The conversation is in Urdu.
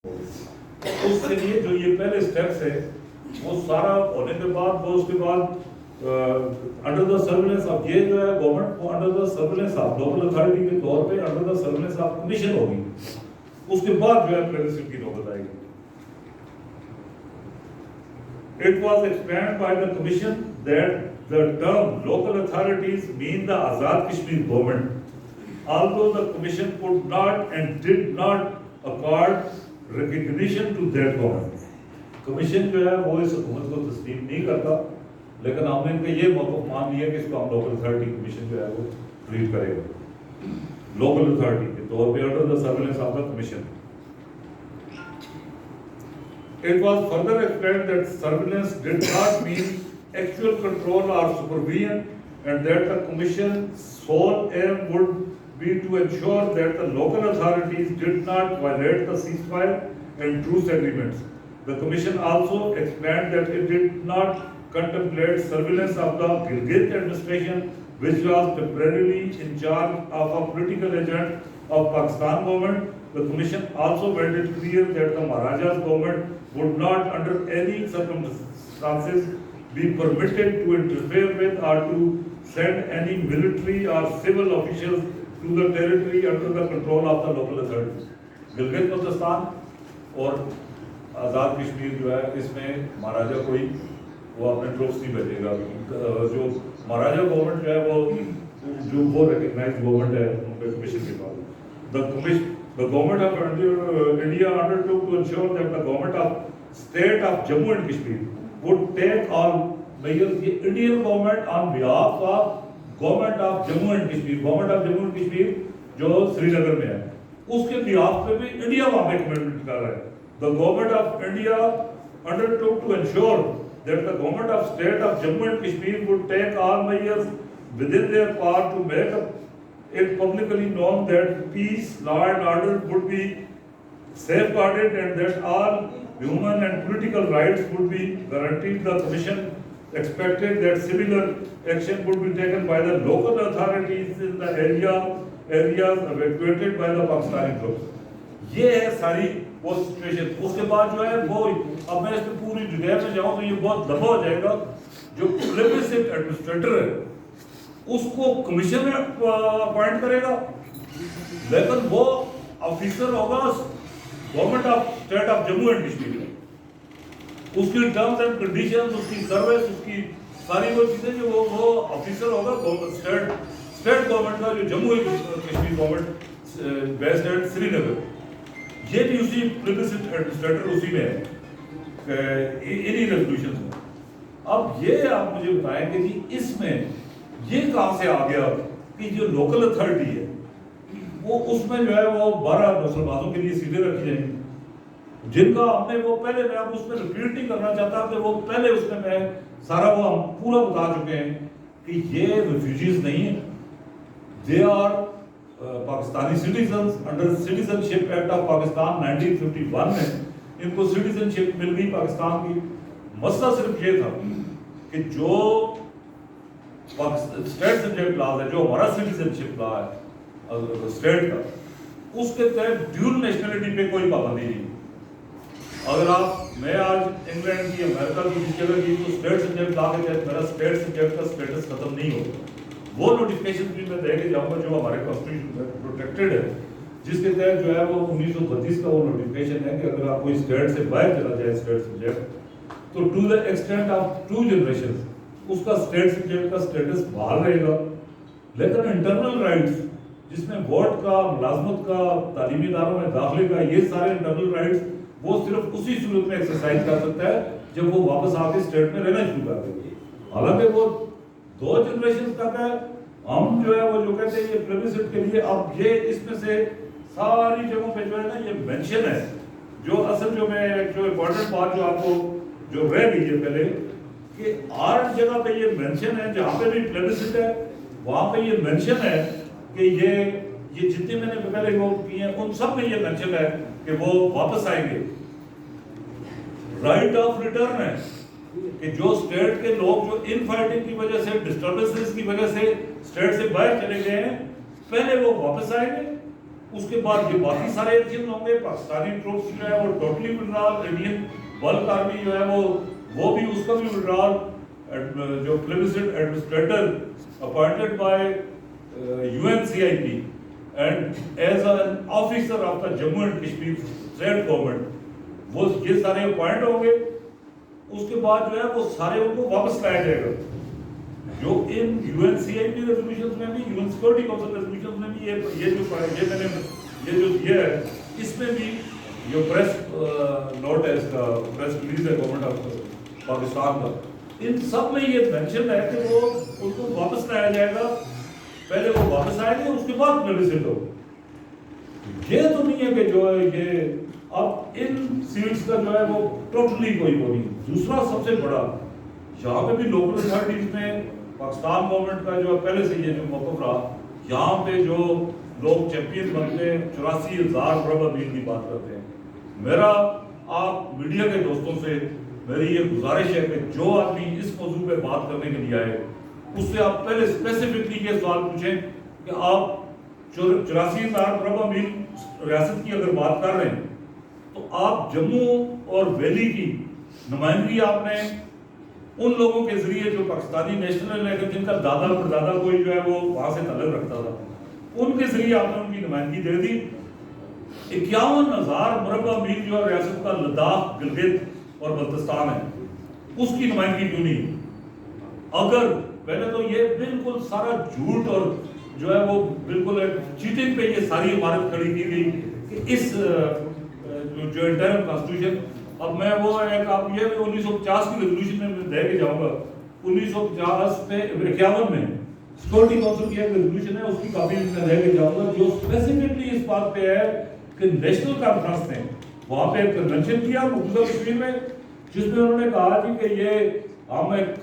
اس کے لیے جو یہ پہلے اسٹیپس ہے وہ سارا ہونے کے بعد وہ اس کے بعد انڈر دا سرویلنس آف یہ جو ہے گورنمنٹ کو under the surveillance of local authority کے طور پہ under the surveillance of commission ہوگی. اس کے بعد جو ہے پریزیڈنٹ کی نوبت آئے گی. It was explained by the commission that the term local authorities mean the Azad Kashmir government. Although the commission could not and did not accord recognition to that government. Commission جو ہے وہ اس حکومت کو تسلیم نہیں کرتا, لیکن ہم نے ان کا یہ موقف مان لیا کہ اس کو ہم لوکل اتھارٹی کمیشن جو ہے وہ ٹریٹ کرے گا لوکل اتھارٹی کے طور پہ under the surveillance of the commission. It was further explained that surveillance did not mean actual control or supervision, and that the commission's sole aim would be to ensure that the local authorities did not violate the ceasefire and truce agreements. The commission also explained that it did not contemplate surveillance of the Gilgit administration, which was temporarily in charge of a political agent of Pakistan government. The commission also made it clear that the Maharaja's government would not under any circumstances be permitted to interfere with or to send any military or civil officials to the territory under the control of the local authorities. Gilgit Baltistan اور آزاد کشمیر جو ہے اس میں مہاراجا کوئی وہ اپنے ٹروپس نہیں بھیجے گا. جو مہاراجا گورنمنٹ جو ہے وہ ریکگنائز گورنمنٹ ہے ان کے کمیشن کے بعد. The government of India undertook to ensure that the government of state of Jammu and Kashmir would take all measures. The Indian government on behalf of government of Jammu and Kashmir, government of Jammu and Kashmir جو سری نگر میں ہے, اس کے behalf پہ بھی انڈیا وہاں پہ کمٹمنٹ کر رہا ہے. The government of India undertook to ensure that the government of state of Jammu and Kashmir would take all measures within their power to make it publicly known that peace, law and order would be safeguarded and that all human and political rights would be guaranteed. The commission expected that similar action would be taken by the local authorities in the areas evacuated by the Pakistani troops. یہ ہے ساری وہ سچویشن. اس کے بعد جو ہے وہ اب میں اس میں پوری ڈیٹیل میں جاؤں تو یہ بہت لمبا ہو جائے گا. جو پریویسٹ ایڈمنسٹریٹر ہے اس کو کمیشن میں اپوائنٹ کرے گا, لیکن وہ آفیسر ہوگا government of state of Jammu and Kashmir میں. اس کی ٹرمز اینڈ کنڈیشنز, اس کی سروس, اس کی ساری وہ چیزیں جو وہ آفیسر ہوگا اسٹیٹ گورنمنٹ کا جو Jammu and Kashmir government based at Srinagar. یہ بھی اسی پریویسٹ ایڈمنسٹریٹر اسی میں ہے انہی ریزولوشنز میں. اب یہ آپ مجھے بتائیں کہ جی اس میں یہ کہاں سے آ گیا کہ جو لوکل اتھارٹی ہے وہ اس میں جو ہے وہ 12 مسلمانوں کے لیے سیٹیں رکھی جائیں گی, جن کا ہم نے وہ پہلے, میں اب اس میں ریپیٹ نہیں کرنا چاہتا کہ وہ پہلے اس میں سارا وہ ہم پورا بتا چکے ہیں کہ یہ ریفیوجیز نہیں ہیں. They are Pakistani citizens under citizenship act of Pakistan 1951 میں ان کو سٹیزن شپ مل گئی پاکستان کی. مسئلہ صرف یہ تھا کہ جو اسٹیٹ سبجیکٹ لا ہے, جو ہمارا سٹیزن شپ لا ہے اسٹیٹ کا, اس کے تحت ڈیول نیشنلٹی پہ کوئی پابندی نہیں. اگر میں آج انگلینڈ کی, امریکہ کی کسی جگہ کی تو اسٹیٹ سبجیکٹ لا کے تحت میرا اسٹیٹ سبجیکٹ کا اسٹیٹس ختم نہیں ہوگا. وہ نوٹیفکیشن بھی میں دے کے جاؤں گا جو ہمارے کانسٹیٹیوشن میں پروٹیکٹڈ ہے, جس کے تحت جو ہے وہ 1932 کا وہ نوٹیفکیشن ہے کہ اگر آپ کوئی اسٹیٹ سے باہر چلا جائے اسٹیٹ سبجیکٹ تو to the extent of 2 generation اس کا اسٹیٹ سبجیکٹ کا اسٹیٹس بحال رہے گا. لیکن انٹرنل رائٹس جس میں ووٹ کا, ملازمت کا, تعلیمی اداروں میں داخلے کا, یہ سارے انٹرنل رائٹس وہ صرف اسی صورت میں ایکسرسائز کر سکتا ہے جب وہ واپس آ کے اسٹیٹ میں رہنا شروع کر دے. حالانکہ وہ 2 جنریشن تک ہے. ہم جو ہے وہ جو کہتے ہیں یہ پریویسٹ کے لیے, اب یہ اس میں سے ساری جگہوں پہ جو ہے نا یہ مینشن ہے. جو اصل جو میں جو امپورٹنٹ بات جو آپ کو جو رہ گئی ہے پہلے کہ 8 جگہ پہ یہ مینشن ہے, جہاں پہ بھی پلیبسٹ ہے وہاں پہ یہ مینشن ہے کہ یہ جتنے میں نے پہلے وہ کیے ہیں ان سب میں یہ مینشن ہے کہ وہ واپس آئیں گے. رائٹ آف ریٹرن ہے کہ جو اسٹیٹ کے لوگ جو ان فائٹنگ کی وجہ سے, ڈسٹربنسز کی وجہ سے اسٹیٹ سے باہر چلے گئے ہیں, پہلے وہ واپس آئیں گے اس کے بعد یہ باقی سارے ایکشن ہوں گے. پاکستانی ٹروپس جو ہے وہ totally withdrawal, Indian bulk army جو ہے وہ بھی اس کا بھی ودرال, جو plebiscite administrator appointed by UNCIP and as an officer of the Jammu and Kashmir state government, وہ یہ سارے اپوائنٹ ہوں گے. اس کے بعد جو ہے وہ سارے ان کو واپس لایا جائے گا. جو ان UNCIP ریزولوشنز میں بھی, UN سیکورٹی کونسل ریزولوشنز میں بھی یہ جو دیا ہے, اس میں بھی جو پریس نوٹ ہے, اس کا پریس ریلیز ہے گورنمنٹ آف پاکستان کا, ان سب میں یہ مینشن ہے کہ وہ ان کو واپس لایا جائے گا. پہلے وہ واپس آئیں گے, اس کے بعد پلیبسسٹ ہوگا. یہ تو نہیں ہے کہ جو ہے یہ اب ان سیٹس کا جو ہے وہ ٹوٹلی کوئی وہ نہیں. دوسرا سب سے بڑا, یہاں پہ بھی لوکل اتھارٹیز میں پاکستان گورنمنٹ کا جو پہلے سے یہ جو موقف رہا, یہاں پہ جو لوگ چیمپئن بنتے ہیں 84,000 مربع میل کی بات کرتے ہیں. میرا آپ میڈیا کے دوستوں سے میری یہ گزارش ہے کہ جو آدمی اس موضوع پہ بات کرنے کے لیے آئے, اس سے آپ پہلے اسپیسیفکلی یہ سوال پوچھیں کہ آپ 84,000 مربع میل ریاست کی اگر بات کر رہے ہیں تو آپ جموں اور ویلی کی نمائندگی آپ نے ان لوگوں کے ذریعے جو پاکستانی نیشنل ہے, جن کا دادا پردادا کوئی جو ہے وہ وہاں سے تعلق رکھتا تھا, ان کے ذریعے آپ نے ان کی نمائندگی دے دی. 51,000 مربع میل جو ریاست کا لداخ, گلگت اور بلتستان ہے, اس کی نمائندگی کیوں نہیں؟ اگر پہلے تو یہ بالکل سارا جھوٹ اور جو ہے وہ بالکل چیٹنگ پہ یہ ساری عمارت کھڑی کی گئی کہ اس جو انٹرم کانسٹیٹیوشن, اب میں وہ ایک آپ یہ 1950 کی ریزولوشن میں دے کے جاؤں گا, 1950 پہ 51 میں سیکورٹی کونسل کی ایک ریزولوشن ہے, اس کی کاپی میں دے کے جاؤں گا, جو اسپیسیفکلی اس بات پہ ہے کہ نیشنل کانفرنس نے وہاں پہ ایک کنونشن کیا مقبوضہ کشمیر میں, جس میں انہوں نے کہا کہ یہ ہم ایک